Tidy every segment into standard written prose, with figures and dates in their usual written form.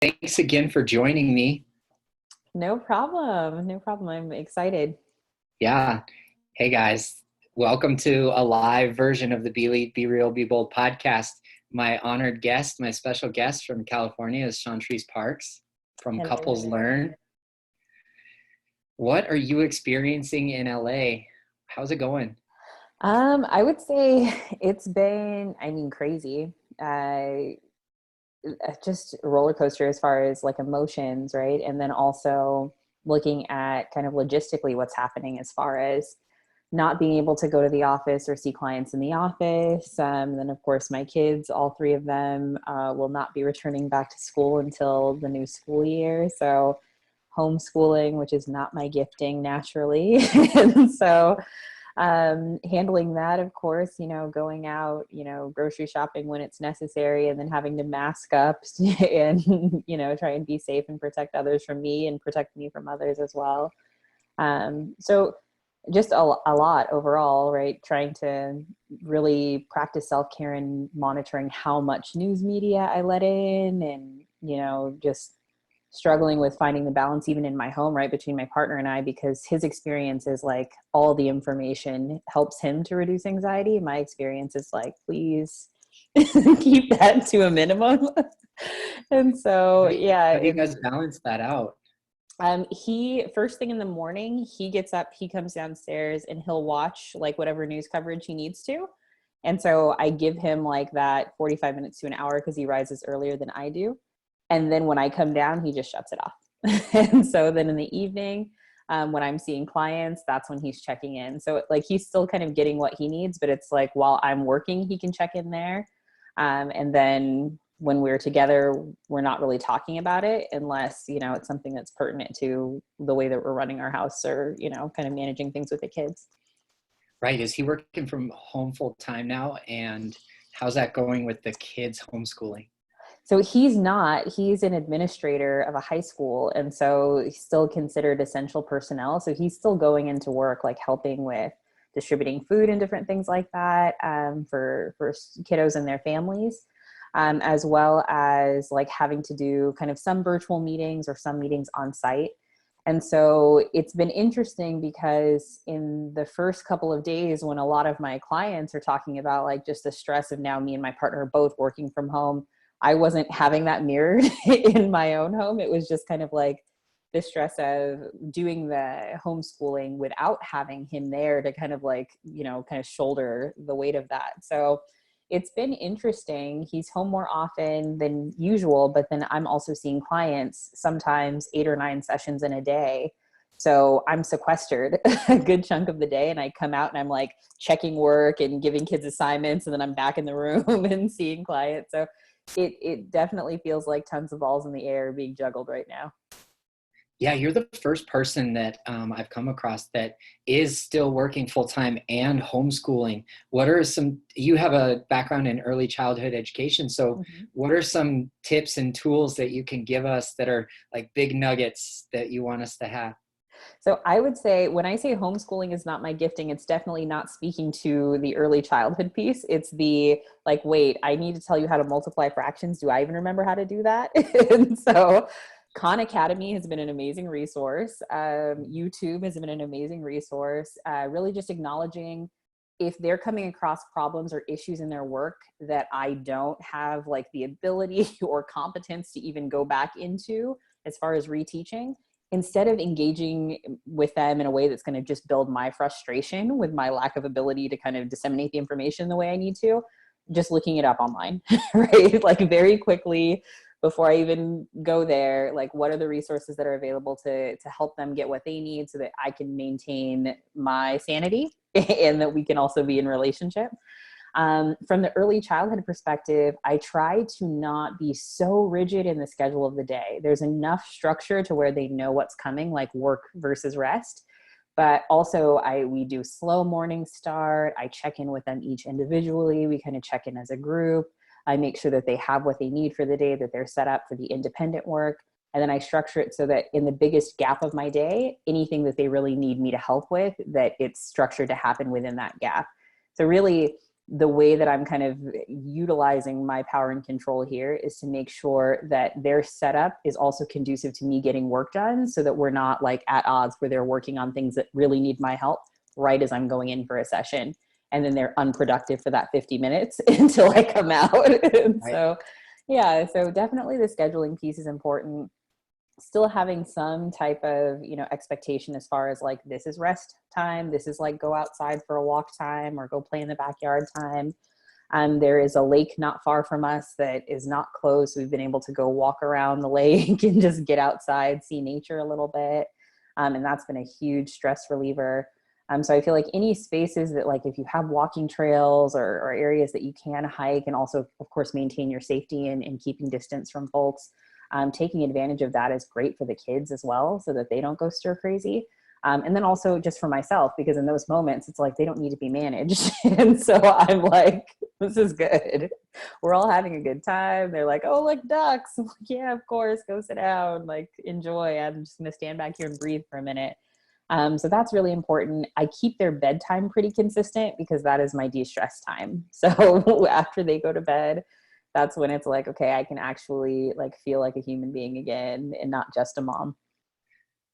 Thanks again for joining me. No problem. No problem. I'm excited. Yeah. Hey guys, welcome to a live version of the Be Lead, Be Real, Be Bold podcast. My honored guest, my special guest from California is Shawntres Parks from Couples Hello. Learn. What are you experiencing in LA? How's it going? I would say it's been, crazy. Just a roller coaster as far as like emotions, right? And then also looking at kind of logistically what's happening as far as not being able to go to the office or see clients in the office. Then, of course, my kids, all three of them, will not be returning back to school until the new school year. So, homeschooling, which is not my gifting naturally. And so, handling that, of course, going out, grocery shopping when it's necessary, and then having to mask up and, try and be safe and protect others from me and protect me from others as well. So just a lot overall, right? Trying to really practice self-care and monitoring how much news media I let in, and, just struggling with finding the balance even in my home, right, between my partner and I, because his experience is like all the information helps him to reduce anxiety. My experience is like, please keep that to a minimum. And so, yeah, How do you it's guys balance that out? he first thing in the morning, he gets up, he comes downstairs and he'll watch like whatever news coverage he needs to. And so I give him like that 45 minutes to an hour because he rises earlier than I do. And then when I come down, he just shuts it off. And so then in the evening, when I'm seeing clients, that's when he's checking in. So like he's still kind of getting what he needs, but it's like while I'm working, he can check in there. And then when we're together, we're not really talking about it unless, it's something that's pertinent to the way that we're running our house or, kind of managing things with the kids. Right. Is he working from home full time now? And how's that going with the kids homeschooling? So he's an administrator of a high school. And so he's still considered essential personnel. So he's still going into work, like helping with distributing food and different things like that, for kiddos and their families, as well as like having to do kind of some virtual meetings or some meetings on site. And so it's been interesting because in the first couple of days when a lot of my clients are talking about like just the stress of now me and my partner both working from home, I wasn't having that mirrored in my own home. It was just kind of like the stress of doing the homeschooling without having him there to kind of like, kind of shoulder the weight of that. So it's been interesting. He's home more often than usual, but then I'm also seeing clients sometimes 8 or 9 sessions in a day. So I'm sequestered a good chunk of the day, and I come out and I'm like checking work and giving kids assignments, and then I'm back in the room and seeing clients. So it definitely feels like tons of balls in the air being juggled right now. Yeah, you're the first person that I've come across that is still working full time and homeschooling. What are you have a background in early childhood education. So Mhm. what are some tips and tools that you can give us that are like big nuggets that you want us to have? So I would say when I say homeschooling is not my gifting, it's definitely not speaking to the early childhood piece. It's the like, wait, I need to tell you how to multiply fractions. Do I even remember how to do that? And so Khan Academy has been an amazing resource. YouTube has been an amazing resource. Really just acknowledging if they're coming across problems or issues in their work that I don't have like the ability or competence to even go back into as far as reteaching, instead of engaging with them in a way that's going to just build my frustration with my lack of ability to kind of disseminate the information the way I need to, just looking it up online, right? Like very quickly before I even go there, like what are the resources that are available to help them get what they need so that I can maintain my sanity and that we can also be in relationship. From the early childhood perspective, I try to not be so rigid in the schedule of the day. There's enough structure to where they know what's coming, like work versus rest. But also we do slow morning start. I check in with them each individually. We kind of check in as a group. I make sure that they have what they need for the day, that they're set up for the independent work. And then I structure it so that in the biggest gap of my day, anything that they really need me to help with, that it's structured to happen within that gap. So really the way that I'm kind of utilizing my power and control here is to make sure that their setup is also conducive to me getting work done, so that we're not like at odds where they're working on things that really need my help right as I'm going in for a session. And then they're unproductive for that 50 minutes until I come out. And Right. so, yeah, so definitely the scheduling piece is important. Still having some type of, expectation as far as like, this is rest time, this is like go outside for a walk time or go play in the backyard time. There is a lake not far from us that is not closed. We've been able to go walk around the lake and just get outside, see nature a little bit. And that's been a huge stress reliever. So I feel like any spaces that, like, if you have walking trails or areas that you can hike and also, of course, maintain your safety and keeping distance from folks, taking advantage of that is great for the kids as well, so that they don't go stir crazy. And then also just for myself, because in those moments, it's like, they don't need to be managed. And so I'm like, this is good. We're all having a good time. They're like, oh, like ducks. I'm like, yeah, of course, go sit down, like enjoy. I'm just going to stand back here and breathe for a minute. So that's really important. I keep their bedtime pretty consistent because that is my de-stress time. So after they go to bed, that's when it's like, okay, I can actually like feel like a human being again and not just a mom.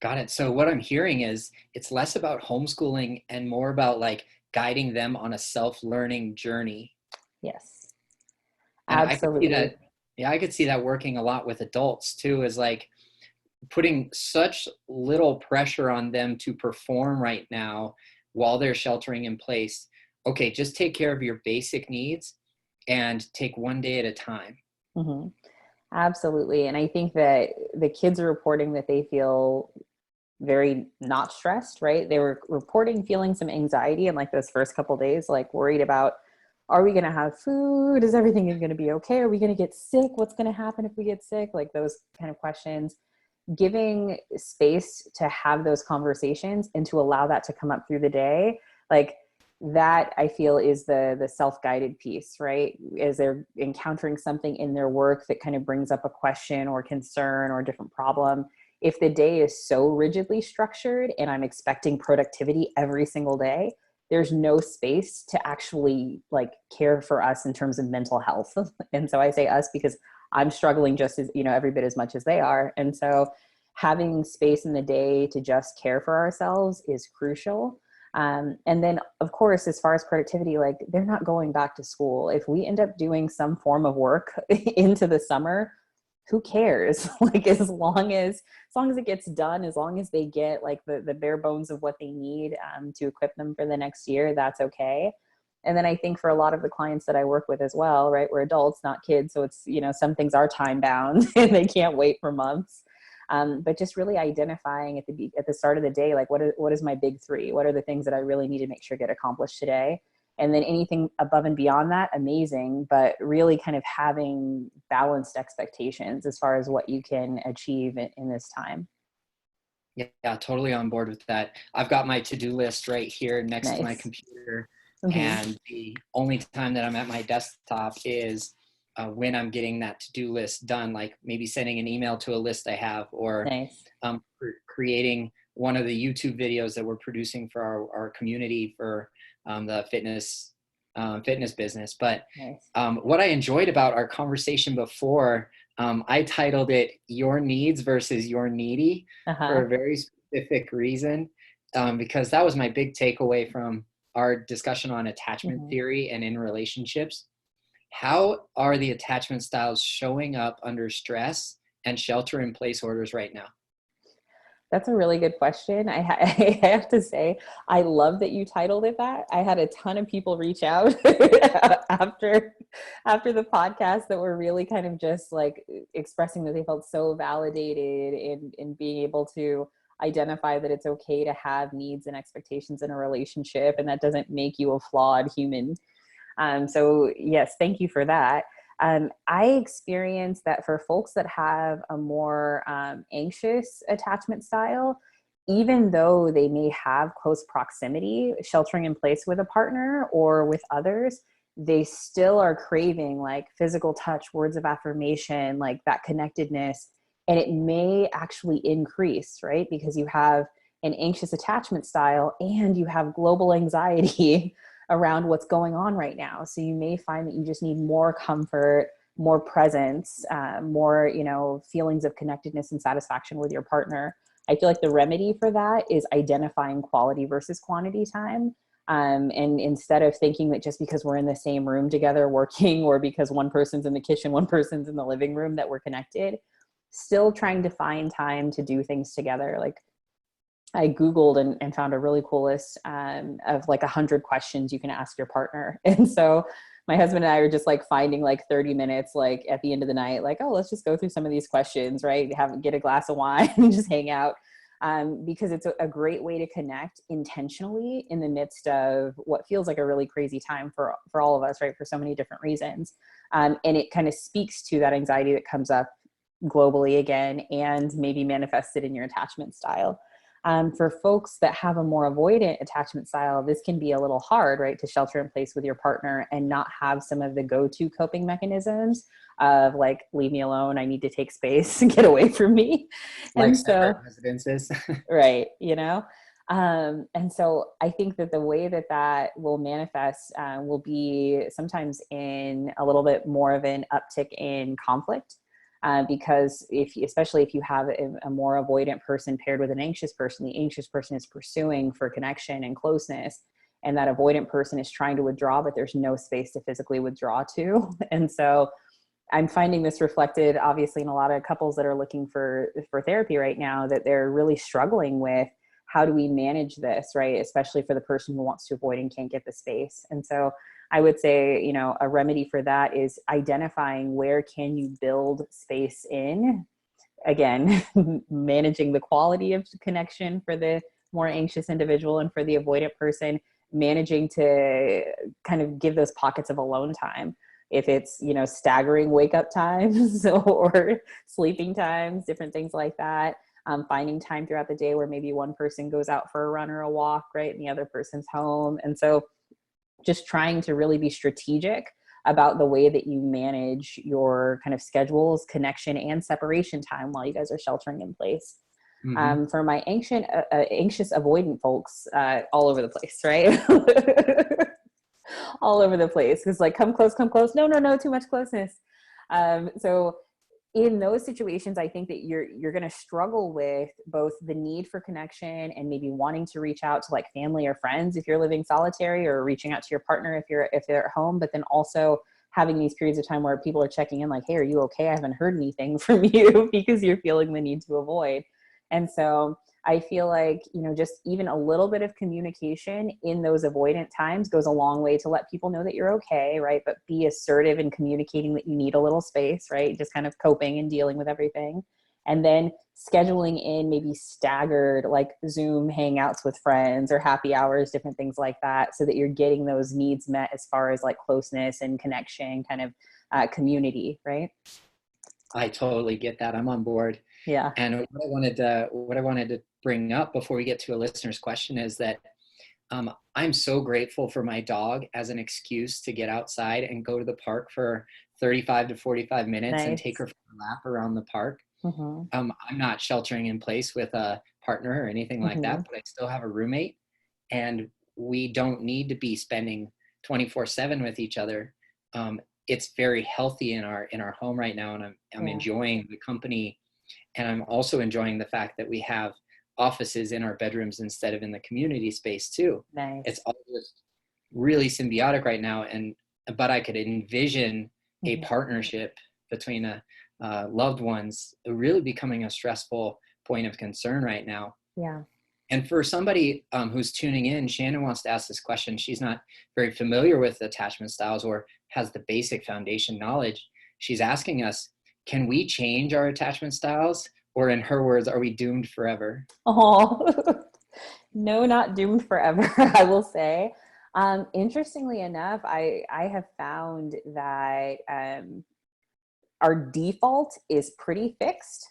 Got it. So what I'm hearing is it's less about homeschooling and more about like guiding them on a self-learning journey. Yes, And I could see absolutely. that, yeah, I could see that working a lot with adults too, is like putting such little pressure on them to perform right now while they're sheltering in place. Okay, just take care of your basic needs and take one day at a time. Mm-hmm. Absolutely. And I think that the kids are reporting that they feel very not stressed, right? They were reporting feeling some anxiety in like those first couple of days, like worried about, are we going to have food? Is everything going to be okay? Are we going to get sick? What's going to happen if we get sick? Like those kind of questions. Giving space to have those conversations and to allow that to come up through the day, like that I feel is the self-guided piece, right? As they're encountering something in their work that kind of brings up a question or concern or a different problem. If the day is so rigidly structured and I'm expecting productivity every single day, there's no space to actually like care for us in terms of mental health. And so I say us because I'm struggling just as, every bit as much as they are. And so having space in the day to just care for ourselves is crucial. And then, of course, as far as productivity, like they're not going back to school. If we end up doing some form of work into the summer, who cares? Like as long as it gets done, as long as they get like the bare bones of what they need to equip them for the next year, that's okay. And then I think for a lot of the clients that I work with as well, right, we're adults, not kids. So it's, some things are time bound and they can't wait for months. But just really identifying at the start of the day, like what is my big three? What are the things that I really need to make sure get accomplished today? And then anything above and beyond that, amazing, but really kind of having balanced expectations as far as what you can achieve in this time. Yeah, totally on board with that. I've got my to-do list right here next to my Nice. computer, Mm-hmm. and the only time that I'm at my desktop is when I'm getting that to-do list done, like maybe sending an email to a list I have, or Nice. creating one of the YouTube videos that we're producing for our community for the fitness business. But Nice. what I enjoyed about our conversation before, I titled it "Your Needs versus Your Needy" for Uh-huh. a very specific reason, because that was my big takeaway from our discussion on attachment Mm-hmm. theory and in relationships. How are the attachment styles showing up under stress and shelter in place orders right now? That's a really good question. I have to say, I love that you titled it that. I had a ton of people reach out after the podcast that were really kind of just like expressing that they felt so validated in being able to identify that it's okay to have needs and expectations in a relationship, and that doesn't make you a flawed human. So yes, thank you for that. I experience that for folks that have a more anxious attachment style, even though they may have close proximity, sheltering in place with a partner or with others, they still are craving like physical touch, words of affirmation, like that connectedness. And it may actually increase, right? Because you have an anxious attachment style and you have global anxiety. around what's going on right now. So you may find that you just need more comfort, more presence, more, feelings of connectedness and satisfaction with your partner. I feel like the remedy for that is identifying quality versus quantity time. And instead of thinking that just because we're in the same room together working, or because one person's in the kitchen, one person's in the living room, that we're connected, still trying to find time to do things together. Like, I Googled and found a really cool list of like 100 questions you can ask your partner. And so my husband and I are just like finding like 30 minutes, like at the end of the night, like, oh, let's just go through some of these questions, right? Get a glass of wine and just hang out. Because it's a great way to connect intentionally in the midst of what feels like a really crazy time for all of us, right? For so many different reasons. And it kind of speaks to that anxiety that comes up globally again, and maybe manifested in your attachment style. For folks that have a more avoidant attachment style, this can be a little hard, right? To shelter in place with your partner and not have some of the go-to coping mechanisms of like, leave me alone, I need to take space and get away from me. Like And separate so, residences. right, and so I think that the way that will manifest will be sometimes in a little bit more of an uptick in conflict. Because especially if you have a more avoidant person paired with an anxious person, the anxious person is pursuing for connection and closeness, and that avoidant person is trying to withdraw, but there's no space to physically withdraw to. And so I'm finding this reflected obviously in a lot of couples that are looking for therapy right now, that they're really struggling with, how do we manage this, right? Especially for the person who wants to avoid and can't get the space. And so I would say, a remedy for that is identifying where can you build space in. Again, managing the quality of connection for the more anxious individual, and for the avoidant person, managing to kind of give those pockets of alone time. If it's, staggering wake up times or sleeping times, different things like that. Finding time throughout the day where maybe one person goes out for a run or a walk, right? And the other person's home. And so just trying to really be strategic about the way that you manage your kind of schedules, connection, and separation time while you guys are sheltering in place. Mm-hmm. For my anxious avoidant folks, all over the place, right? All over the place. Because like, come close, no, too much closeness. So in those situations, I think that you're going to struggle with both the need for connection and maybe wanting to reach out to like family or friends if you're living solitary, or reaching out to your partner if they're at home, but then also having these periods of time where people are checking in like, hey, are you okay? I haven't heard anything from you, because you're feeling the need to avoid. And so I feel like, just even a little bit of communication in those avoidant times goes a long way to let people know that you're okay, right? But be assertive in communicating that you need a little space, right? Just kind of coping and dealing with everything. And then scheduling in maybe staggered like Zoom hangouts with friends or happy hours, different things like that, so that you're getting those needs met as far as like closeness and connection, kind of community, right? I totally get that. I'm on board. Yeah. And what I wanted to bring up before we get to a listener's question is that I'm so grateful for my dog as an excuse to get outside and go to the park for 35 to 45 minutes. Nice. And take her for a lap around the park. Mm-hmm. I'm not sheltering in place with a partner or anything like that, but I still have a roommate, and we don't need to be spending 24/7 with each other. It's very healthy in our home right now, and I'm enjoying the company. And I'm also enjoying the fact that we have offices in our bedrooms instead of in the community space too. Nice. It's all just really symbiotic right now. But I could envision a partnership between loved ones really becoming a stressful point of concern right now. Yeah. And for somebody who's tuning in, Shannon wants to ask this question. She's not very familiar with attachment styles or has the basic foundation knowledge. She's asking us, can we change our attachment styles? Or in her words, are we doomed forever? Oh, no, not doomed forever, I will say. Interestingly enough, I have found that our default is pretty fixed.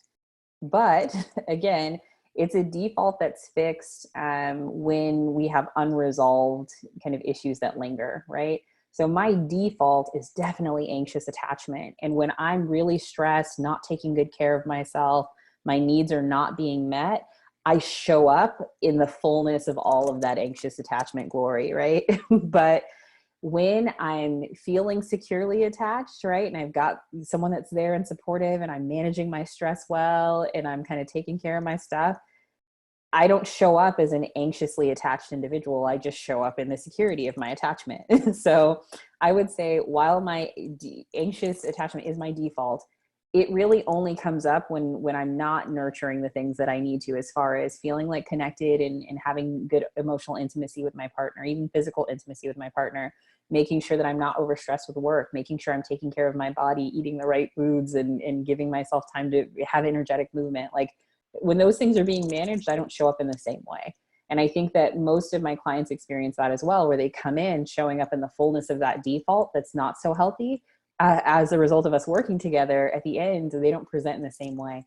But again, it's a default that's fixed when we have unresolved kind of issues that linger, right? So my default is definitely anxious attachment. And when I'm really stressed, not taking good care of myself, my needs are not being met, I show up in the fullness of all of that anxious attachment glory, right? But when I'm feeling securely attached, right, and I've got someone that's there and supportive, and I'm managing my stress well, and I'm kind of taking care of my stuff, I don't show up as an anxiously attached individual. I just show up in the security of my attachment. So I would say, while my anxious attachment is my default, it really only comes up when I'm not nurturing the things that I need to, as far as feeling like connected and having good emotional intimacy with my partner, even physical intimacy with my partner, making sure that I'm not overstressed with work, making sure I'm taking care of my body, eating the right foods, and giving myself time to have energetic movement. Like, when those things are being managed, I don't show up in the same way. And I think that most of my clients experience that as well, where they come in showing up in the fullness of that default that's not so healthy. As a result of us working together, at the end, they don't present in the same way.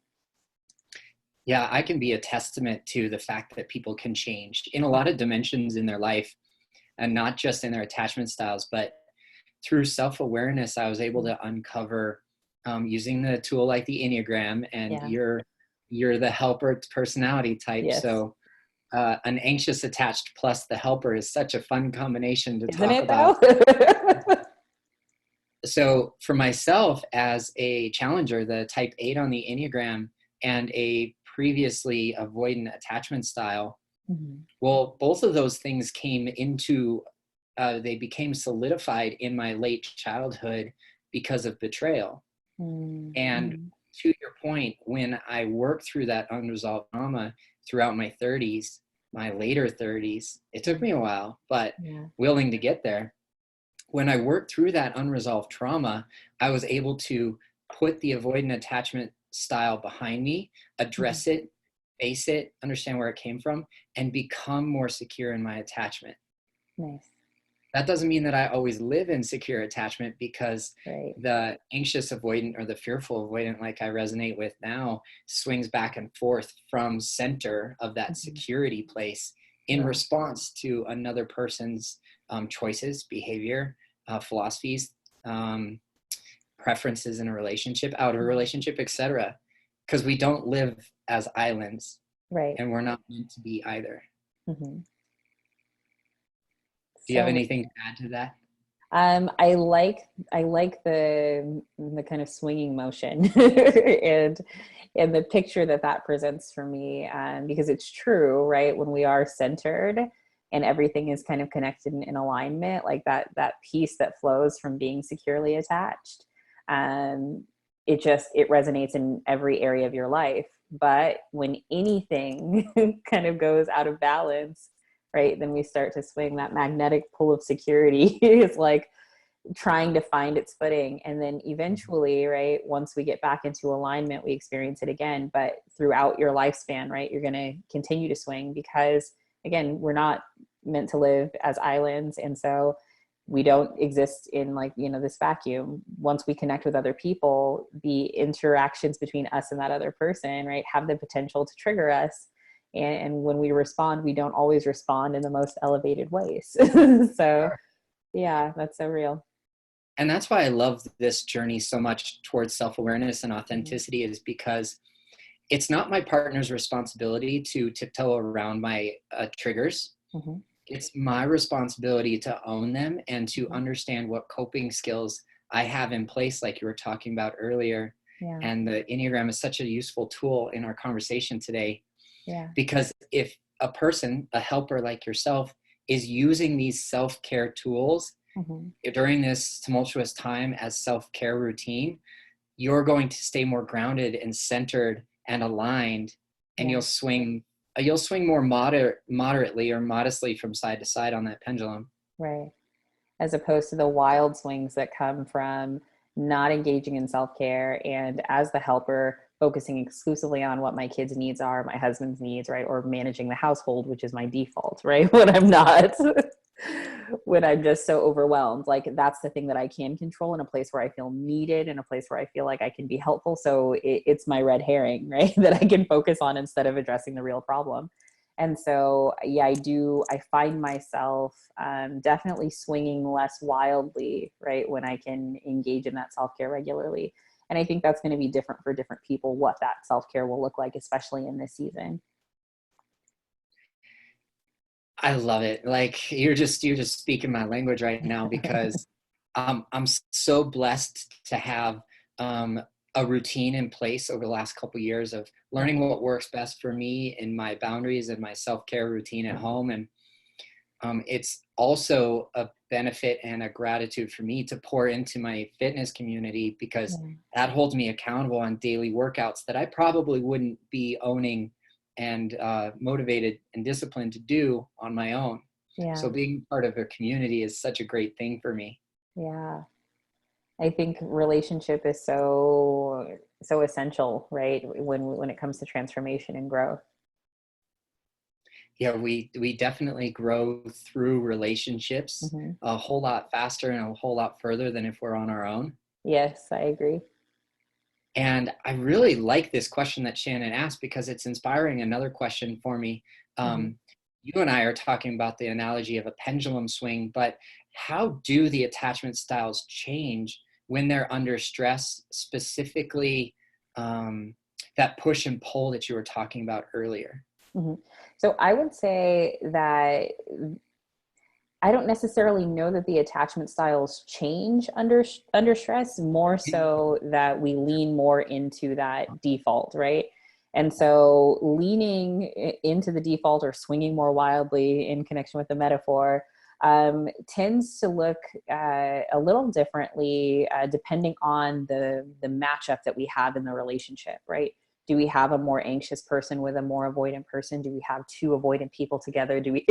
Yeah, I can be a testament to the fact that people can change in a lot of dimensions in their life, and not just in their attachment styles, but through self-awareness, I was able to uncover, using the tool like the Enneagram, and Yeah. you're the helper personality type. Yes. So an anxious attached plus the helper is such a fun combination to Isn't talk it about. though? So for myself, as a challenger, the type 8 on the Enneagram, and a previously avoidant attachment style, Mhm. well, both of those things came into, they became solidified in my late childhood because of betrayal. And Mm-hmm. to your point, when I worked through that unresolved trauma throughout my 30s, my later 30s, it took me a while, but Yeah. willing to get there. When I worked through that unresolved trauma, I was able to put the avoidant attachment style behind me, address it, face it, understand where it came from, and become more secure in my attachment. Nice. That doesn't mean that I always live in secure attachment, because Right. the anxious avoidant or the fearful avoidant, like I resonate with now, swings back and forth from center of that security place in Yeah. response to another person's choices, behavior, philosophies, preferences in a relationship, out of a relationship, etc. Because we don't live as islands, Right. and we're not meant to be either. Mm-hmm. Do you have So anything to add to that? I like the kind of swinging motion and the picture that presents for me, because it's true, right? When we are centered and everything is kind of connected in alignment, like that piece that flows from being securely attached, um, it resonates in every area of your life. But when anything kind of goes out of balance, right, then we start to swing. That magnetic pull of security is like trying to find its footing. And then eventually, right, once we get back into alignment, we experience it again. But throughout your lifespan, right, you're going to continue to swing, because again, we're not meant to live as islands. And so we don't exist in, like, this vacuum. Once we connect with other people, the interactions between us and that other person, right, have the potential to trigger us. And when we respond, we don't always respond in the most elevated ways. So yeah, that's so real. And that's why I love this journey so much towards self-awareness and Mm-hmm. authenticity, is because it's not my partner's responsibility to tiptoe around my triggers. Mm-hmm. It's my responsibility to own them and to Mm-hmm. understand what coping skills I have in place, like you were talking about earlier. Yeah. And the Enneagram is such a useful tool in our conversation today, Yeah. because if a person, a helper like yourself, is using these self-care tools Mm-hmm. during this tumultuous time as self-care routine, you're going to stay more grounded and centered and aligned, and Yeah. you'll swing more moderately or modestly from side to side on that pendulum. Right. As opposed to the wild swings that come from not engaging in self-care, and as the helper focusing exclusively on what my kids' needs are, my husband's needs, right, or managing the household, which is my default, right, when I'm not when I'm just so overwhelmed. Like, that's the thing that I can control, in a place where I feel needed, in a place where I feel like I can be helpful. So it's my red herring, right, that I can focus on instead of addressing the real problem. And so, yeah, I find myself definitely swinging less wildly, right, when I can engage in that self-care regularly. And I think that's going to be different for different people, what that self-care will look like, especially in this season. I love it. Like you're just speaking my language right now because I'm so blessed to have um, a routine in place over the last couple years of learning what works best for me and my boundaries and my self-care routine at home. And it's also a benefit and a gratitude for me to pour into my fitness community because Yeah. that holds me accountable on daily workouts that I probably wouldn't be owning and motivated and disciplined to do on my own. So Yeah. being part of a community is such a great thing for me. Yeah. I think relationship is so essential, right? When it comes to transformation and growth. Yeah, we definitely grow through relationships Hmm. a whole lot faster and a whole lot further than if we're on our own. Yes, I agree. And I really like this question that Shannon asked because it's inspiring another question for me. Hmm. Um, you and I are talking about the analogy of a pendulum swing, but how do the attachment styles change when they're under stress, specifically that push and pull that you were talking about earlier? Hmm. So I would say that I don't necessarily know that the attachment styles change under stress, more so that we lean more into that default, right? And so leaning into the default or swinging more wildly in connection with the metaphor tends to look a little differently depending on the matchup that we have in the relationship, right? Do we have a more anxious person with a more avoidant person? Do we have two avoidant people together? Do we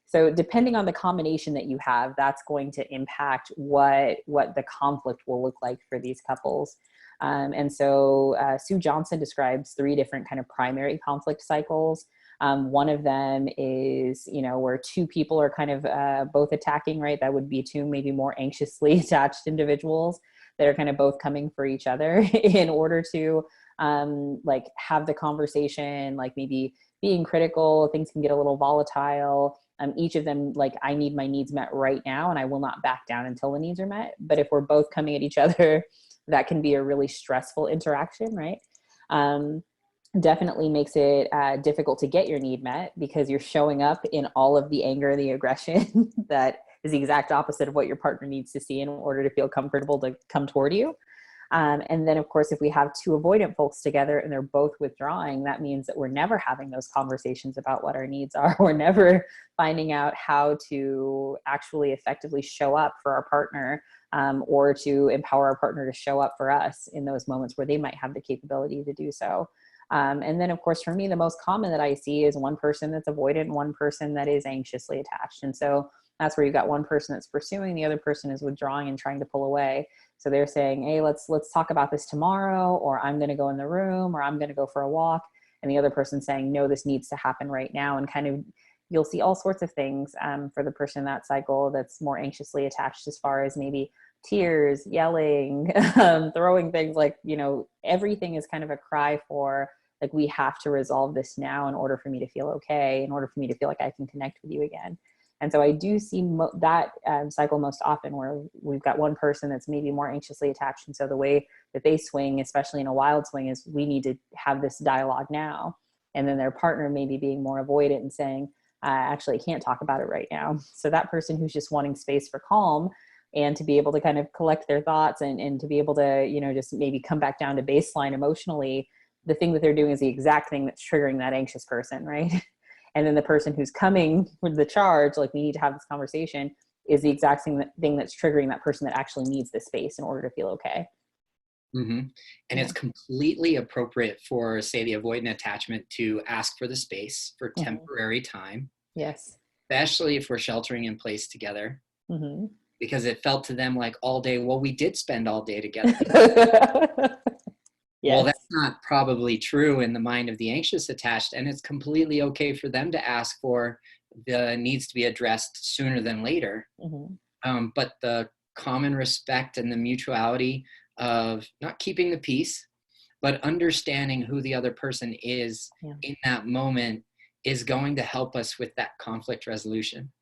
so depending on the combination that you have, that's going to impact what the conflict will look like for these couples. And so Sue Johnson describes three different kind of primary conflict cycles. One of them is, where two people are kind of both attacking, right? That would be two maybe more anxiously attached individuals that are kind of both coming for each other in order to like have the conversation, like maybe being critical. Things can get a little volatile. Each of them, like, I need my needs met right now, and I will not back down until the needs are met. But if we're both coming at each other, that can be a really stressful interaction, right? Um, Definitely makes it difficult to get your need met because you're showing up in all of the anger, the aggression that is the exact opposite of what your partner needs to see in order to feel comfortable to come toward you. And then, of course, if we have two avoidant folks together and they're both withdrawing, that means that we're never having those conversations about what our needs are. We're never finding out how to actually effectively show up for our partner, or to empower our partner to show up for us in those moments where they might have the capability to do so. And then, of course, for me, the most common that I see is one person that's avoidant and one person that is anxiously attached. And so that's where you've got one person that's pursuing, the other person is withdrawing and trying to pull away. So they're saying, hey, let's talk about this tomorrow, or I'm going to go in the room, or I'm going to go for a walk. And the other person saying, no, this needs to happen right now. And kind of, you'll see all sorts of things for the person in that cycle that's more anxiously attached, as far as maybe tears, yelling, throwing things, like, everything is kind of a cry for, like, we have to resolve this now in order for me to feel okay, in order for me to feel like I can connect with you again. And so I do see that cycle most often, where we've got one person that's maybe more anxiously attached. And so the way that they swing, especially in a wild swing, is we need to have this dialogue now. And then their partner maybe being more avoidant and saying, I actually can't talk about it right now. So that person who's just wanting space for calm and to be able to kind of collect their thoughts and to be able to, just maybe come back down to baseline emotionally, the thing that they're doing is the exact thing that's triggering that anxious person, right? And then the person who's coming with the charge, like, we need to have this conversation, is the exact thing that's triggering that person that actually needs the space in order to feel okay. Mm-hmm. And Yeah. it's completely appropriate for, say, the avoidant attachment to ask for the space for Mm-hmm. temporary time, Yes. especially if we're sheltering in place together, Mm-hmm. because it felt to them like all day, well, we did spend all day together. Well, Yes. that's not probably true in the mind of the anxious attached, and it's completely okay for them to ask for the needs to be addressed sooner than later. Mm-hmm. But the common respect and the mutuality of not keeping the peace, but understanding who the other person is Yeah. in that moment is going to help us with that conflict resolution.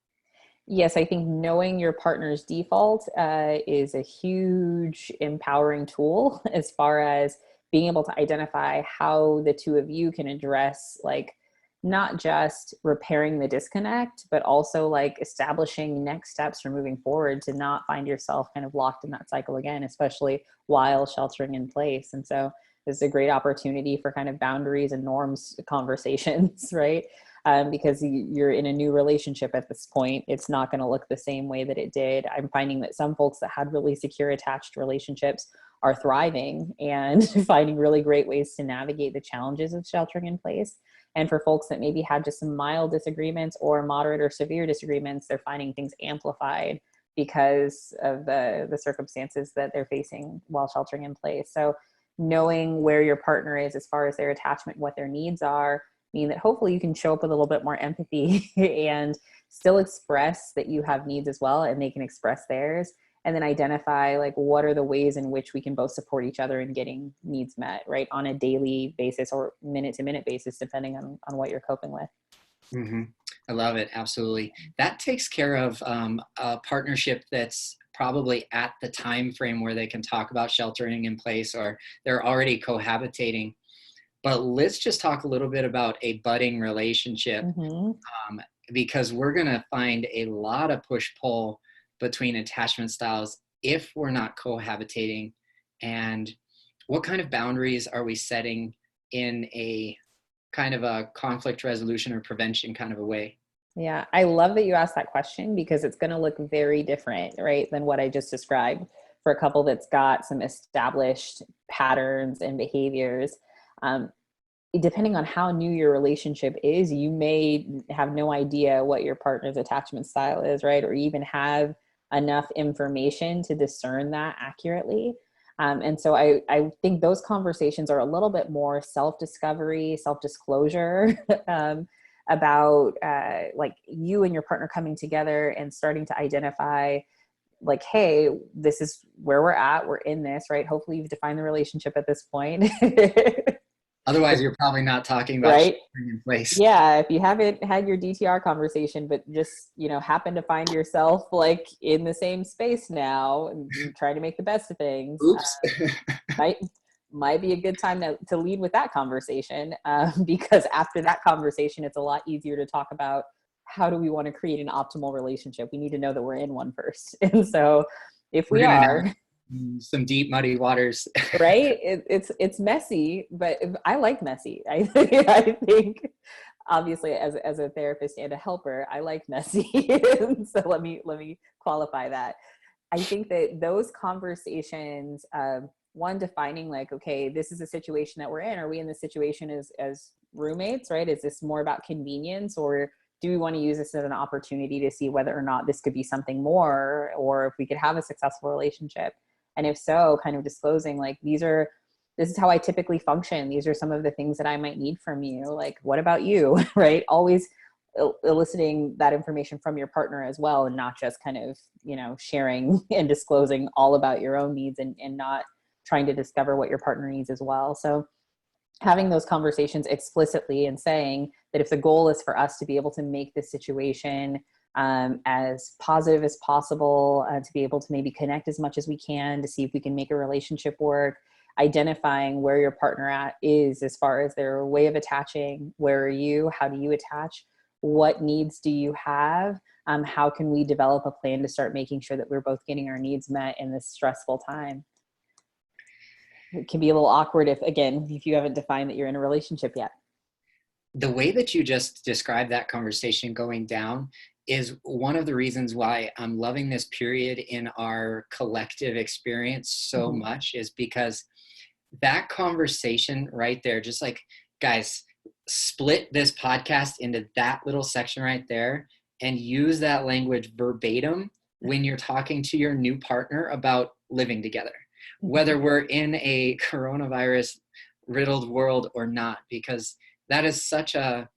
Yes, I think knowing your partner's default is a huge empowering tool as far as being able to identify how the two of you can address, like, not just repairing the disconnect, but also like establishing next steps for moving forward to not find yourself kind of locked in that cycle again, especially while sheltering in place. And so this is a great opportunity for kind of boundaries and norms conversations, right? Because you're in a new relationship at this point. It's not going to look the same way that it did. I'm finding that some folks that had really secure attached relationships are thriving and finding really great ways to navigate the challenges of sheltering in place. And for folks that maybe had just some mild disagreements or moderate or severe disagreements, they're finding things amplified because of the circumstances that they're facing while sheltering in place. So knowing where your partner is as far as their attachment, what their needs are, mean that hopefully you can show up with a little bit more empathy and still express that you have needs as well, and they can express theirs. And then identify like what are the ways in which we can both support each other in getting needs met, right, on a daily basis or minute to minute basis, depending on what you're coping with. Mm-hmm. I love it. Absolutely. That takes care of a partnership that's probably at the time frame where they can talk about sheltering in place, or they're already cohabitating. But let's just talk a little bit about a budding relationship, because we're going to find a lot of push-pull between attachment styles if we're not cohabitating. And what kind of boundaries are we setting in a kind of a conflict resolution or prevention kind of a way? Yeah, I love that you asked that question, because it's going to look very different, right, than what I just described for a couple that's got some established patterns and behaviors. Depending on how new your relationship is, you may have no idea what your partner's attachment style is, right? Or even have enough information to discern that accurately. And so I think those conversations are a little bit more self-discovery, self-disclosure about like you and your partner coming together and starting to identify like, hey, this is where we're at. We're in this, right? Hopefully you've defined the relationship at this point. Otherwise, you're probably not talking about right? sheltering in place. Yeah, if you haven't had your DTR conversation, but just, happen to find yourself like in the same space now and trying to make the best of things, Oops. might be a good time to lead with that conversation, because after that conversation, it's a lot easier to talk about how do we want to create an optimal relationship. We need to know that we're in one first. And so if we are, some deep muddy waters. right, it's messy, but I like messy. I think obviously as a therapist and a helper, I like messy. So let me qualify that. I think that those conversations, one, defining like, okay, this is a situation that we're in. Are we in this situation as roommates, right? Is this more about convenience, or do we want to use this as an opportunity to see whether or not this could be something more, or if we could have a successful relationship? And if so, kind of disclosing like, this is how I typically function. These are some of the things that I might need from you. Like, what about you? Right? Always eliciting that information from your partner as well, and not just kind of, sharing and disclosing all about your own needs and not trying to discover what your partner needs as well. So having those conversations explicitly and saying that if the goal is for us to be able to make this situation as positive as possible, to be able to maybe connect as much as we can to see if we can make a relationship work, identifying where your partner is as far as their way of attaching. Where are you? How do you attach? What needs do you have? How can we develop a plan to start making sure that we're both getting our needs met in this stressful time? It can be a little awkward if you haven't defined that you're in a relationship yet. The way that you just described that conversation going down is one of the reasons why I'm loving this period in our collective experience so much, is because that conversation right there, just like, guys, split this podcast into that little section right there and use that language verbatim when you're talking to your new partner about living together, whether we're in a coronavirus riddled world or not, because that is such a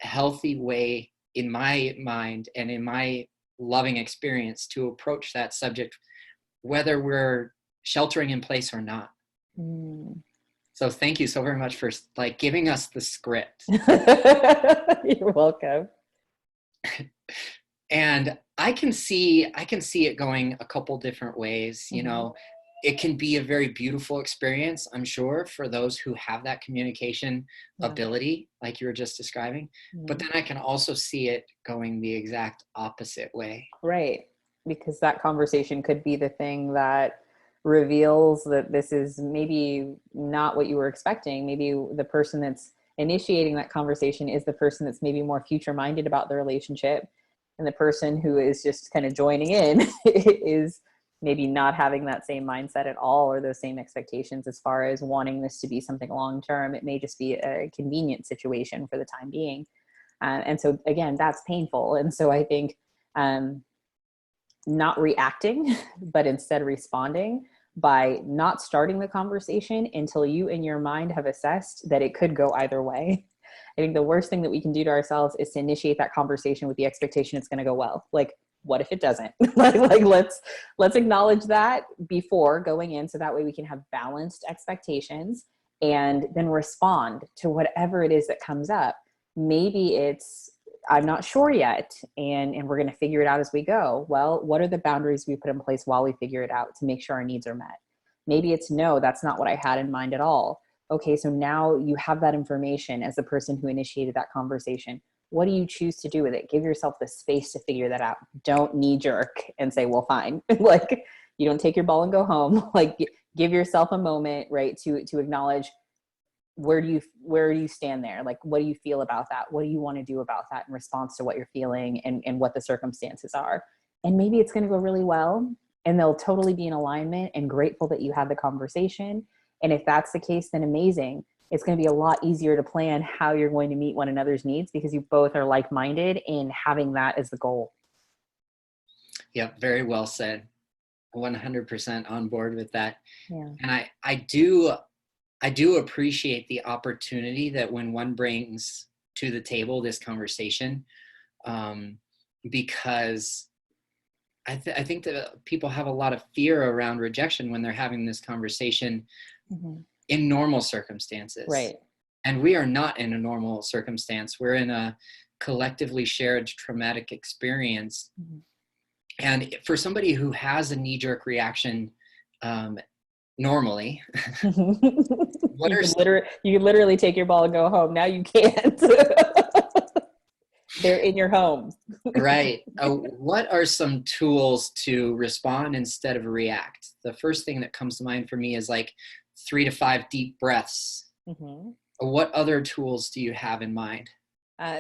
healthy way in my mind and in my loving experience to approach that subject, whether we're sheltering in place or not. So thank you so very much for like giving us the script. You're welcome. And I can see it going a couple different ways. it can be a very beautiful experience, I'm sure, for those who have that communication ability, like you were just describing. But then I can also see it going the exact opposite way. Right. Because that conversation could be the thing that reveals that this is maybe not what you were expecting. Maybe the person that's initiating that conversation is the person that's maybe more future minded about the relationship. And the person who is just kind of joining in is maybe not having that same mindset at all, or those same expectations as far as wanting this to be something long term. It may just be a convenient situation for the time being. And so again, that's painful. And so I think not reacting, but instead responding by not starting the conversation until you in your mind have assessed that it could go either way. I think the worst thing that we can do to ourselves is to initiate that conversation with the expectation it's going to go well. Like, what if it doesn't? like let's acknowledge that before going in, so that way we can have balanced expectations and then respond to whatever it is that comes up. Maybe it's, I'm not sure yet, and we're going to figure it out as we go. Well, what are the boundaries we put in place while we figure it out to make sure our needs are met? Maybe it's, no, that's not what I had in mind at all. Okay, so now you have that information as the person who initiated that conversation. What do you choose to do with it? Give yourself the space to figure that out. Don't knee jerk and say, well, fine. Like, you don't take your ball and go home. Like, give yourself a moment, right, to acknowledge, where do you stand there? Like, what do you feel about that? What do you want to do about that in response to what you're feeling and what the circumstances are? And maybe it's going to go really well, and they'll totally be in alignment and grateful that you had the conversation. And if that's the case, then amazing. It's going to be a lot easier to plan how you're going to meet one another's needs, because you both are like-minded in having that as the goal. Yeah, very well said. 100% on board with that. Yeah. And I do appreciate the opportunity that when one brings to the table this conversation, because I think that people have a lot of fear around rejection when they're having this conversation in normal circumstances. Right. And we are not in a normal circumstance. We're in a collectively shared traumatic experience. And for somebody who has a knee-jerk reaction, normally, you could literally take your ball and go home. Now you can't. They're in your home. Right. What are some tools to respond instead of react? The first thing that comes to mind for me is like 3 to 5 deep breaths. What other tools do you have in mind?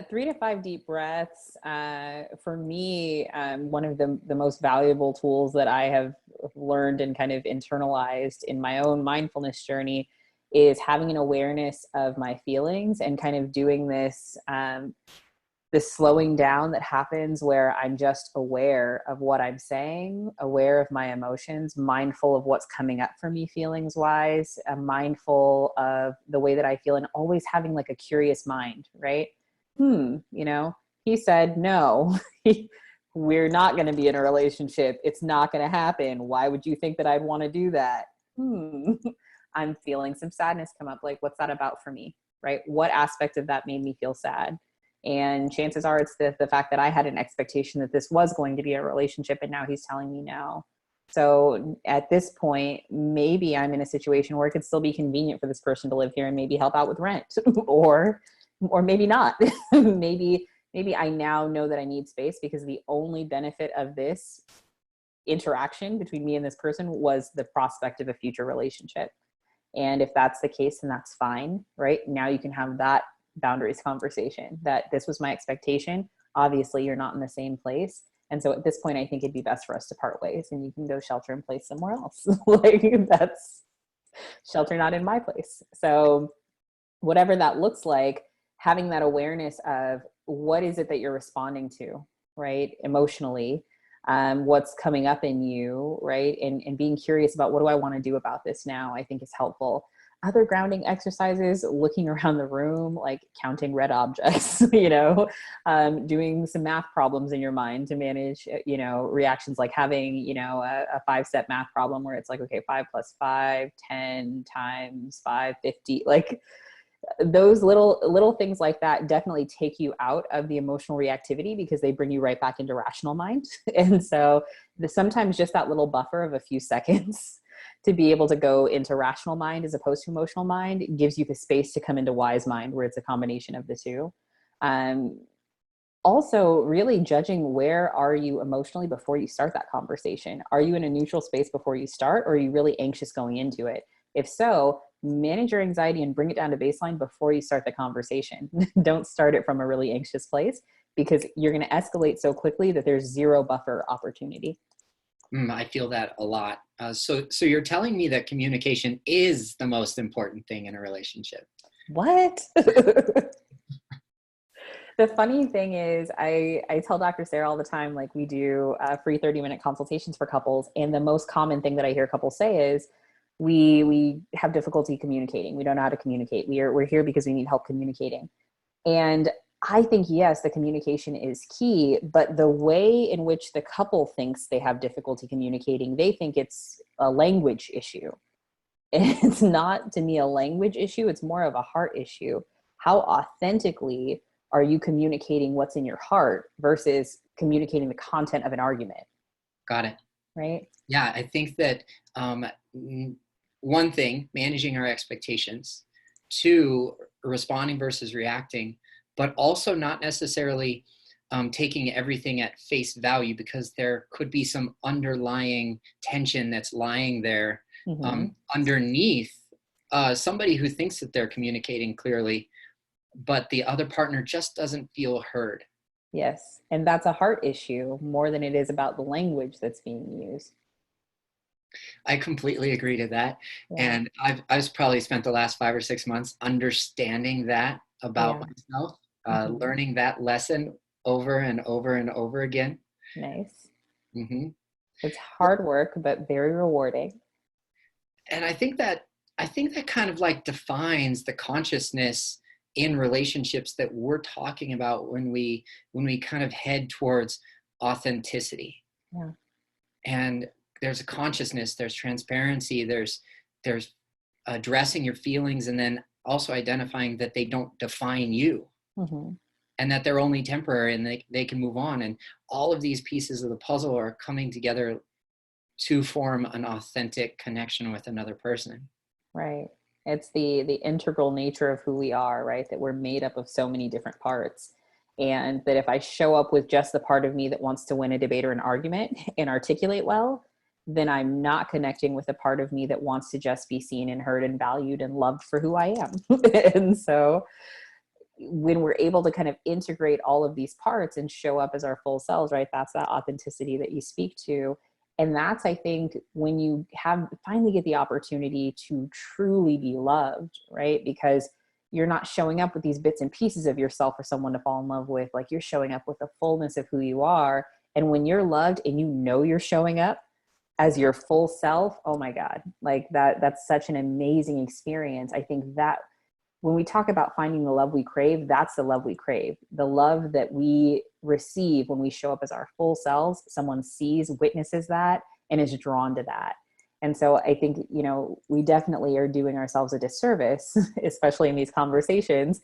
3 to 5 deep breaths. For me, one of the most valuable tools that I have learned and kind of internalized in my own mindfulness journey is having an awareness of my feelings and kind of doing this slowing down that happens where I'm just aware of what I'm saying, aware of my emotions, mindful of what's coming up for me feelings wise, mindful of the way that I feel, and always having like a curious mind, right? He said, no, we're not going to be in a relationship. It's not going to happen. Why would you think that I'd want to do that? I'm feeling some sadness come up. Like, what's that about for me? Right? What aspect of that made me feel sad? And chances are it's the fact that I had an expectation that this was going to be a relationship, and now he's telling me no. So at this point, maybe I'm in a situation where it could still be convenient for this person to live here and maybe help out with rent, or maybe not. maybe I now know that I need space because the only benefit of this interaction between me and this person was the prospect of a future relationship. And if that's the case, then that's fine, right? Now you can have that boundaries conversation, that this was my expectation. Obviously, you're not in the same place. And so at this point, I think it'd be best for us to part ways, and you can go shelter in place somewhere else. Like, that's shelter not in my place. So whatever that looks like, having that awareness of what is it that you're responding to, right? Emotionally, what's coming up in you, right? And being curious about, what do I want to do about this now, I think is helpful. Other grounding exercises, looking around the room, like counting red objects, doing some math problems in your mind to manage, reactions, like having, a 5-step math problem where it's like, okay, 5 + 5, 10 times 5, 50, like those little things like that definitely take you out of the emotional reactivity, because they bring you right back into rational mind. And so sometimes just that little buffer of a few seconds to be able to go into rational mind as opposed to emotional mind gives you the space to come into wise mind, where it's a combination of the two. Um, Also, really judging, where are you emotionally before you start that conversation? Are you in a neutral space before you start, or are you really anxious going into it? If so, manage your anxiety and bring it down to baseline before you start the conversation. Don't start it from a really anxious place, because you're going to escalate so quickly that there's zero buffer opportunity. I feel that a lot. So you're telling me that communication is the most important thing in a relationship? What? The funny thing is, I tell Dr. Sarah all the time, like, we do free 30-minute consultations for couples. And the most common thing that I hear couples say is, we have difficulty communicating. We don't know how to communicate. We're here because we need help communicating. And I think, yes, the communication is key, but the way in which the couple thinks they have difficulty communicating, they think it's a language issue. And it's not, to me, a language issue. It's more of a heart issue. How authentically are you communicating what's in your heart versus communicating the content of an argument? Got it. Right? Yeah, I think that one thing, managing our expectations; two, responding versus reacting, but also not necessarily taking everything at face value, because there could be some underlying tension that's lying there underneath somebody who thinks that they're communicating clearly, but the other partner just doesn't feel heard. Yes. And that's a heart issue more than it is about the language that's being used. I completely agree to that. Yeah. And I've probably spent the last 5 or 6 months understanding that about Yeah. myself, learning that lesson over and over and over again. Nice. hmm It's hard work, but very rewarding. And I think that kind of like defines the consciousness in relationships that we're talking about when we kind of head towards authenticity. Yeah. And there's a consciousness, there's transparency, there's addressing your feelings, and then also identifying that they don't define you, and that they're only temporary, and they can move on. And all of these pieces of the puzzle are coming together to form an authentic connection with another person. Right. It's the integral nature of who we are, right? That we're made up of so many different parts. And that if I show up with just the part of me that wants to win a debate or an argument and articulate well, then I'm not connecting with the part of me that wants to just be seen and heard and valued and loved for who I am. And so when we're able to kind of integrate all of these parts and show up as our full selves, right? That's that authenticity that you speak to. And that's, I think, when you finally get the opportunity to truly be loved, right? Because you're not showing up with these bits and pieces of yourself for someone to fall in love with. Like, you're showing up with the fullness of who you are. And when you're loved and you know you're showing up as your full self, oh my God, like that's such an amazing experience. I think that when we talk about finding the love we crave, that's the love we crave. The love that we receive when we show up as our full selves, someone sees, witnesses that, and is drawn to that. And so I think, we definitely are doing ourselves a disservice, especially in these conversations,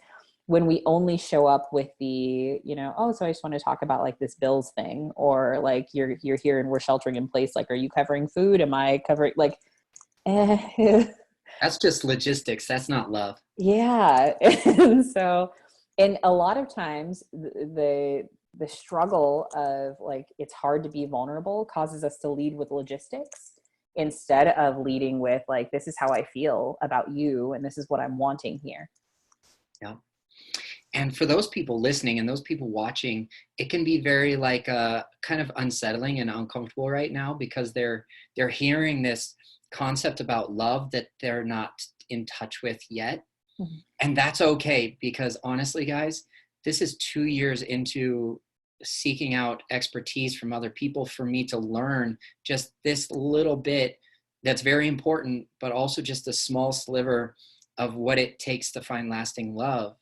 when we only show up with the, oh, so I just want to talk about like this bills thing, or like you're here and we're sheltering in place. Like, are you covering food? Am I covering, like, That's just logistics. That's not love. Yeah. And a lot of times the struggle of, like, it's hard to be vulnerable causes us to lead with logistics instead of leading with, like, this is how I feel about you and this is what I'm wanting here. Yeah. And for those people listening and those people watching, it can be very like kind of unsettling and uncomfortable right now, because they're hearing this concept about love that they're not in touch with yet. And that's okay, because honestly, guys, this is 2 years into seeking out expertise from other people for me to learn just this little bit that's very important, but also just a small sliver of what it takes to find lasting love.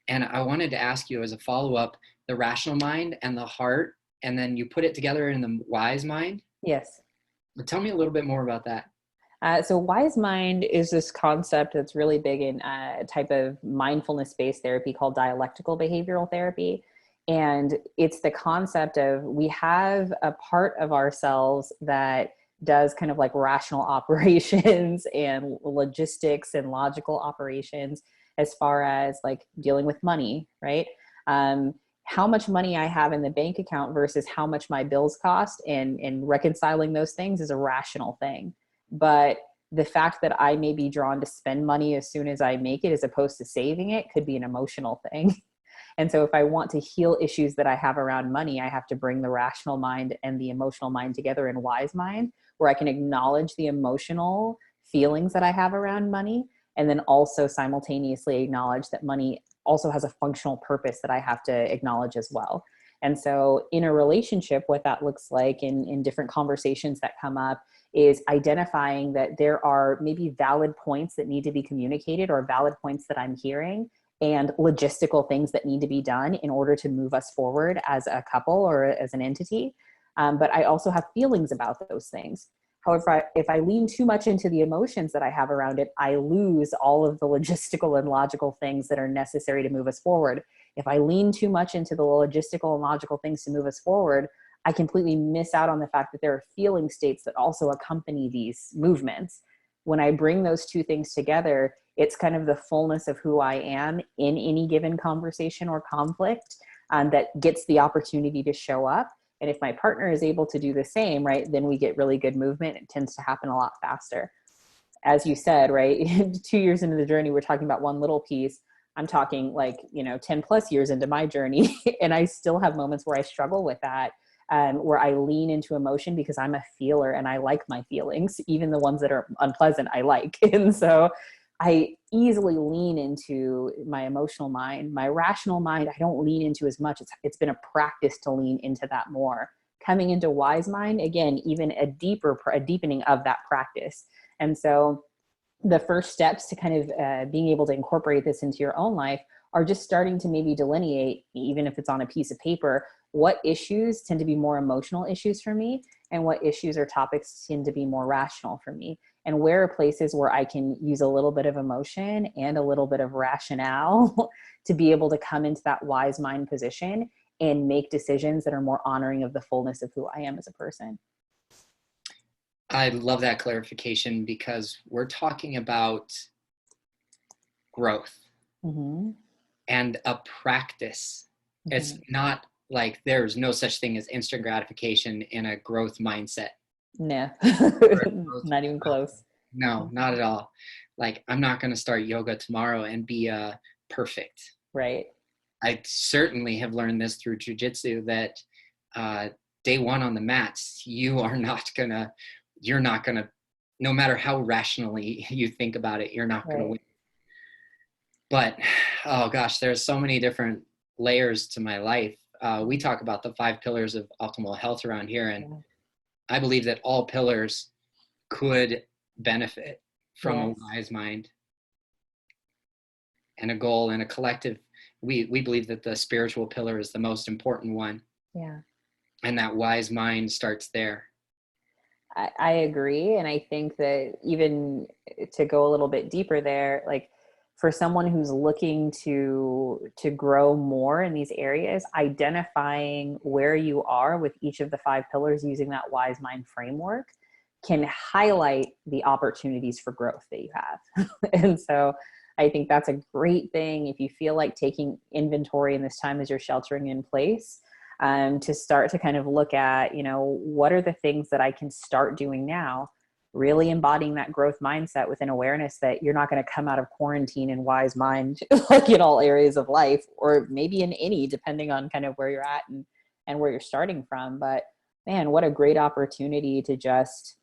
And I wanted to ask you as a follow-up, the rational mind and the heart, and then you put it together in the wise mind. Yes. But tell me a little bit more about that. So wise mind is this concept that's really big in a type of mindfulness-based therapy called dialectical behavioral therapy. And it's the concept of, we have a part of ourselves that does kind of like rational operations and logistics and logical operations as far as like dealing with money, right? How much money I have in the bank account versus how much my bills cost, and reconciling those things is a rational thing. But the fact that I may be drawn to spend money as soon as I make it, as opposed to saving it, could be an emotional thing. And so if I want to heal issues that I have around money, I have to bring the rational mind and the emotional mind together in wise mind, where I can acknowledge the emotional feelings that I have around money, and then also simultaneously acknowledge that money also has a functional purpose that I have to acknowledge as well. And so in a relationship, what that looks like in different conversations that come up is identifying that there are maybe valid points that need to be communicated, or valid points that I'm hearing, and logistical things that need to be done in order to move us forward as a couple or as an entity. But I also have feelings about those things. However, if I lean too much into the emotions that I have around it, I lose all of the logistical and logical things that are necessary to move us forward. If I lean too much into the logistical and logical things to move us forward, I completely miss out on the fact that there are feeling states that also accompany these movements. When I bring those two things together, it's kind of the fullness of who I am in any given conversation or conflict that gets the opportunity to show up. And if my partner is able to do the same, right, then we get really good movement. It tends to happen a lot faster. As you said, right, 2 years into the journey, we're talking about one little piece. I'm talking like, 10 plus years into my journey. And I still have moments where I struggle with that, where I lean into emotion because I'm a feeler and I like my feelings, even the ones that are unpleasant, I like. And so I easily lean into my emotional mind. My rational mind, I don't lean into as much. It's been a practice to lean into that more. Coming into wise mind, again, even a deepening of that practice. And so the first steps to kind of being able to incorporate this into your own life are just starting to maybe delineate, even if it's on a piece of paper, what issues tend to be more emotional issues for me, and what issues or topics tend to be more rational for me, and where are places where I can use a little bit of emotion and a little bit of rationale to be able to come into that wise mind position and make decisions that are more honoring of the fullness of who I am as a person. I love that clarification, because we're talking about growth and a practice. It's not like there's no such thing as instant gratification in a growth mindset. No, not even close. No, not at all. Like, I'm not going to start yoga tomorrow and be perfect. Right. I certainly have learned this through jujitsu that day one on the mats, you're not going to, no matter how rationally you think about it, you're not going to win. But, oh gosh, there's so many different layers to my life. We talk about the 5 pillars of optimal health around here. And I believe that all pillars could benefit from a wise mind and a goal and a collective. We believe that the spiritual pillar is the most important one. Yeah. And that wise mind starts there. I agree. And I think that even to go a little bit deeper there, like for someone who's looking to grow more in these areas, identifying where you are with each of the 5 pillars using that wise mind framework can highlight the opportunities for growth that you have. And so I think that's a great thing if you feel like taking inventory in this time as you're sheltering in place, to start to kind of look at, what are the things that I can start doing now, really embodying that growth mindset with an awareness that you're not going to come out of quarantine in wise mind, like in all areas of life, or maybe in any, depending on kind of where you're at and where you're starting from. But man, what a great opportunity to just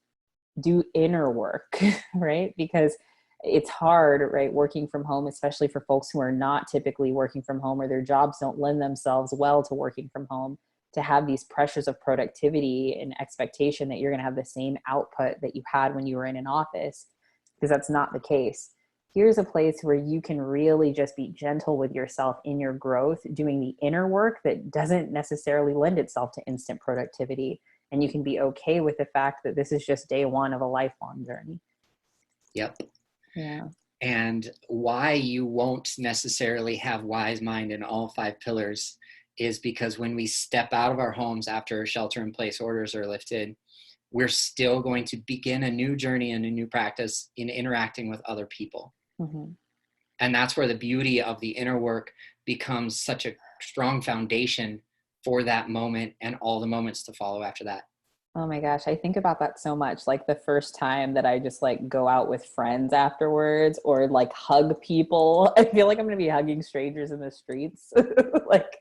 do inner work, right? Because it's hard, right? Working from home, especially for folks who are not typically working from home, or their jobs don't lend themselves well to working from home, to have these pressures of productivity and expectation that you're going to have the same output that you had when you were in an office, because that's not the case. Here's a place where you can really just be gentle with yourself in your growth, doing the inner work that doesn't necessarily lend itself to instant productivity. And you can be okay with the fact that this is just day one of a lifelong journey. Yep. Yeah. And why you won't necessarily have wise mind in all 5 pillars is because when we step out of our homes after shelter in place orders are lifted, we're still going to begin a new journey and a new practice in interacting with other people. Mm-hmm. And that's where the beauty of the inner work becomes such a strong foundation for that moment and all the moments to follow after that. Oh my gosh, I think about that so much. Like the first time that I just like go out with friends afterwards or like hug people, I feel like I'm going to be hugging strangers in the streets. Like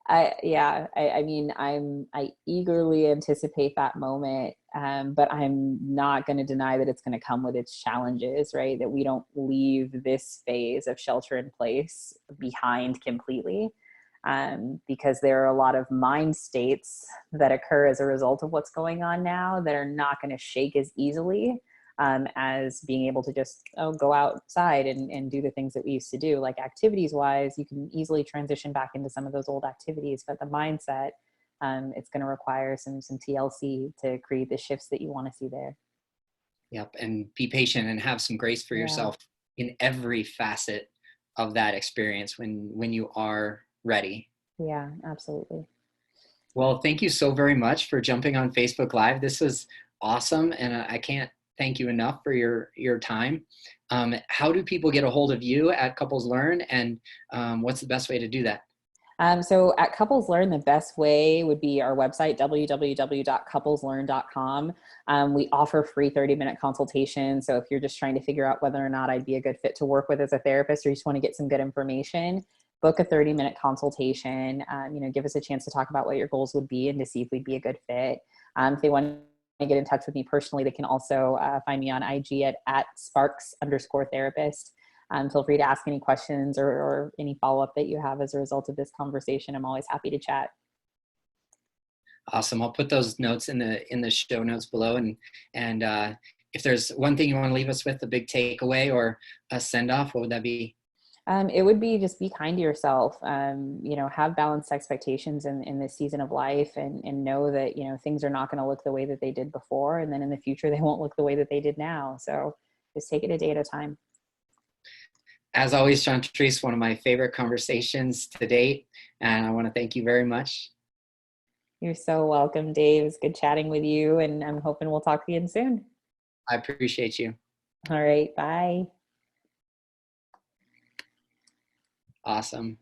I mean, I eagerly anticipate that moment. But I'm not going to deny that it's going to come with its challenges, right? That we don't leave this phase of shelter in place behind completely. Because there are a lot of mind states that occur as a result of what's going on now that are not going to shake as easily as being able to just go outside and do the things that we used to do. Like activities wise, you can easily transition back into some of those old activities, but the mindset, it's going to require some TLC to create the shifts that you want to see there. Yep. And be patient and have some grace for yourself in every facet of that experience when you are ready. Yeah, absolutely. Well, thank you so very much for jumping on Facebook Live. This was awesome, and I can't thank you enough for your time. How do people get a hold of you at Couples Learn, and what's the best way to do that? So at Couples Learn, the best way would be our website, www.coupleslearn.com. We offer free 30-minute consultations. So if you're just trying to figure out whether or not I'd be a good fit to work with as a therapist, or you just want to get some good information, book a 30-minute consultation. Give us a chance to talk about what your goals would be and to see if we'd be a good fit. If they want to get in touch with me personally, they can also find me on IG at @sparks_therapist. Feel free to ask any questions or any follow-up that you have as a result of this conversation. I'm always happy to chat. Awesome. I'll put those notes in the show notes below. And if there's one thing you want to leave us with, a big takeaway or a send off, what would that be? It would be just be kind to yourself, have balanced expectations in this season of life and know that, things are not going to look the way that they did before. And then in the future, they won't look the way that they did now. So just take it a day at a time. As always, Shawntres, one of my favorite conversations to date. And I want to thank you very much. You're so welcome, Dave. It's good chatting with you. And I'm hoping we'll talk again soon. I appreciate you. All right. Bye. Awesome.